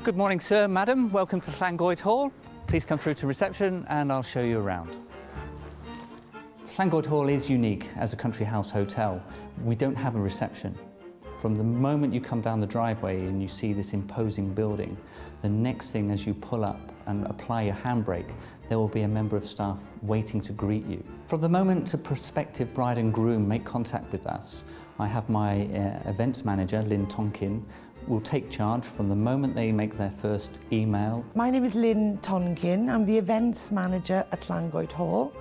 Good morning, sir, madam. Welcome to Llangoed Hall. Please come through to reception and I'll show you around. Llangoed Hall is unique as a country house hotel. We don't have a reception. From the moment you come down the driveway and you see this imposing building, the next thing as you pull up and apply your handbrake, there will be a member of staff waiting to greet you. From the moment a prospective bride and groom make contact with us, I have my events manager, Lynn Tonkin, will take charge from the moment they make their first email. My name is Lynn Tonkin. I'm the events manager at Llangoed Hall.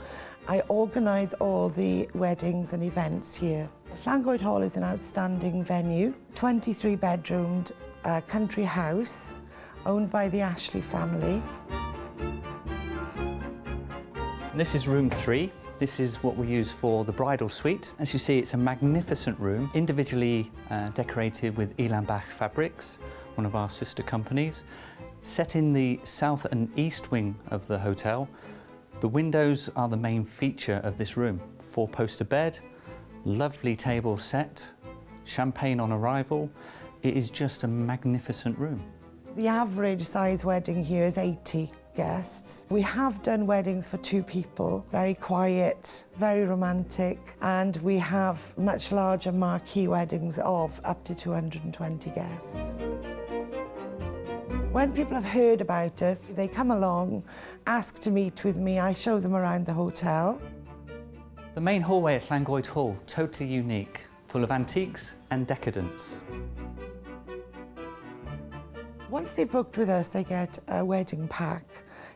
I organise all the weddings and events here. Llangoed Hall is an outstanding venue, 23-bedroomed country house owned by the Ashley family. This is room 3. This is what we use for the bridal suite. As you see, it's a magnificent room, individually decorated with Llangoed fabrics, one of our sister companies. Set in the south and east wing of the hotel, the windows are the main feature of this room. 4-poster bed, lovely table set, champagne on arrival. It is just a magnificent room. The average size wedding here is 80 guests. We have done weddings for 2 people, very quiet, very romantic, and we have much larger marquee weddings of up to 220 guests. When people have heard about us, they come along, ask to meet with me, I show them around the hotel. The main hallway at Llangoed Hall, totally unique, full of antiques and decadence. Once they've booked with us, they get a wedding pack.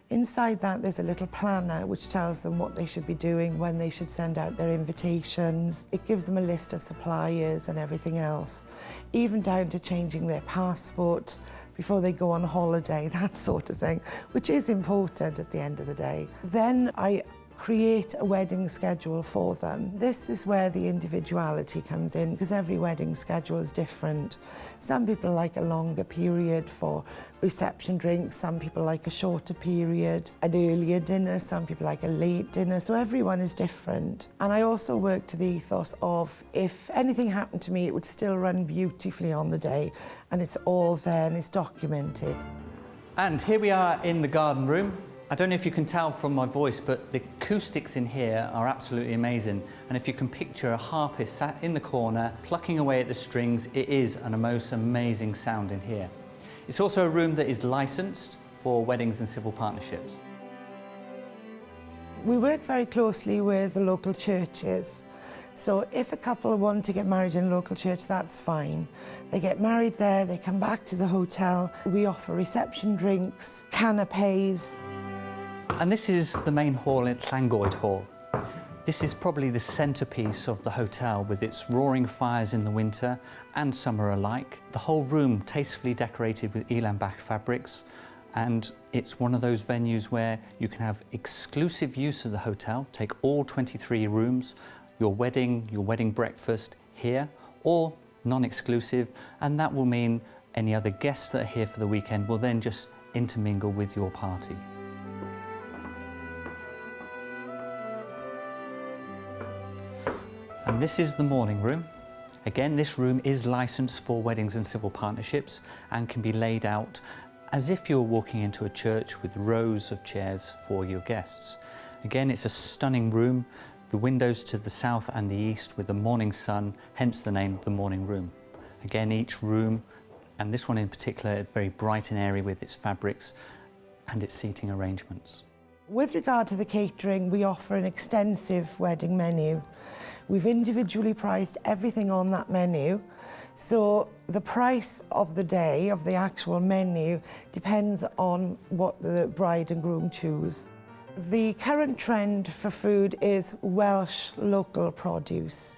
Inside that, there's a little planner which tells them what they should be doing, when they should send out their invitations. It gives them a list of suppliers and everything else, even down to changing their passport before they go on holiday, that sort of thing, which is important at the end of the day. Then I create a wedding schedule for them. This is where the individuality comes in, because every wedding schedule is different. Some people like a longer period for reception drinks, some people like a shorter period, an earlier dinner, some people like a late dinner, so everyone is different. And I also work to the ethos of, if anything happened to me, it would still run beautifully on the day, and it's all there and it's documented. And here we are in the garden room. I don't know if you can tell from my voice, but the acoustics in here are absolutely amazing. And if you can picture a harpist sat in the corner, plucking away at the strings, it is a most amazing sound in here. It's also a room that is licensed for weddings and civil partnerships. We work very closely with the local churches. So if a couple want to get married in a local church, that's fine. They get married there, they come back to the hotel. We offer reception drinks, canapes. And this is the main hall at Llangoed Hall. This is probably the centerpiece of the hotel, with its roaring fires in the winter and summer alike. The whole room tastefully decorated with Llangoed fabrics, and it's one of those venues where you can have exclusive use of the hotel, take all 23 rooms, your wedding breakfast here, or non-exclusive, and that will mean any other guests that are here for the weekend will then just intermingle with your party. And this is the morning room. Again, this room is licensed for weddings and civil partnerships and can be laid out as if you're walking into a church with rows of chairs for your guests. Again, it's a stunning room, the windows to the south and the east with the morning sun, hence the name, the morning room. Again, each room, and this one in particular, very bright and airy with its fabrics and its seating arrangements. With regard to the catering, we offer an extensive wedding menu. We've individually priced everything on that menu, so the price of the day, of the actual menu, depends on what the bride and groom choose. The current trend for food is Welsh local produce.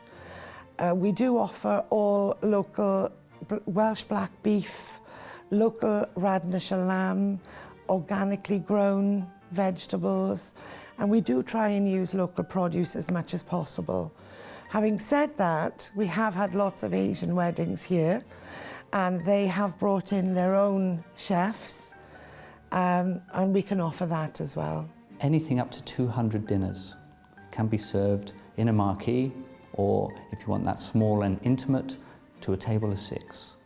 We do offer all local Welsh black beef, local Radnorshire lamb, organically grown vegetables, and we do try and use local produce as much as possible. Having said that, we have had lots of Asian weddings here, and they have brought in their own chefs, and we can offer that as well. Anything up to 200 dinners can be served in a marquee, or if you want that small and intimate, to a table of 6.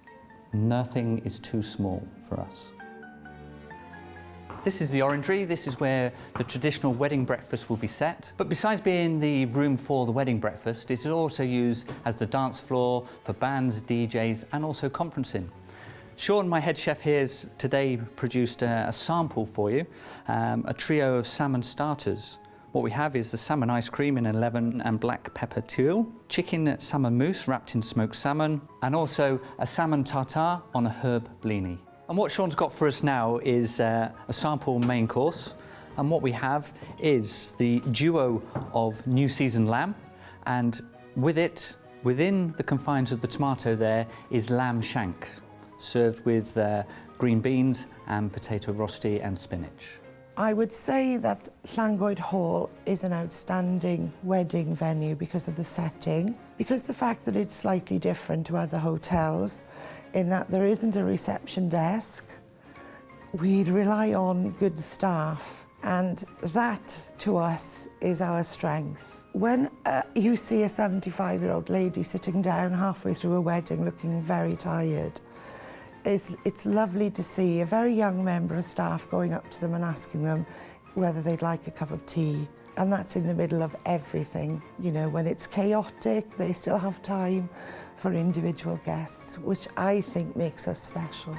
Nothing is too small for us. This is the orangery. This is where the traditional wedding breakfast will be set. But besides being the room for the wedding breakfast, it is also used as the dance floor for bands, DJs, and also conferencing. Sean, my head chef here, has today produced a sample for you, a trio of salmon starters. What we have is the salmon ice cream in a lemon and black pepper tuile, chicken salmon mousse wrapped in smoked salmon, and also a salmon tartare on a herb blini. And what Sean's got for us now is a sample main course, and what we have is the duo of new seasoned lamb, and with it, within the confines of the tomato there, is lamb shank, served with green beans and potato rosti and spinach. I would say that Llangoed Hall is an outstanding wedding venue because of the setting, because the fact that it's slightly different to other hotels in that there isn't a reception desk. We'd rely on good staff, and that to us is our strength. When you see a 75-year-old lady sitting down halfway through a wedding looking very tired, it's lovely to see a very young member of staff going up to them and asking them whether they'd like a cup of tea. And that's in the middle of everything. You know, when it's chaotic, they still have time for individual guests, which I think makes us special.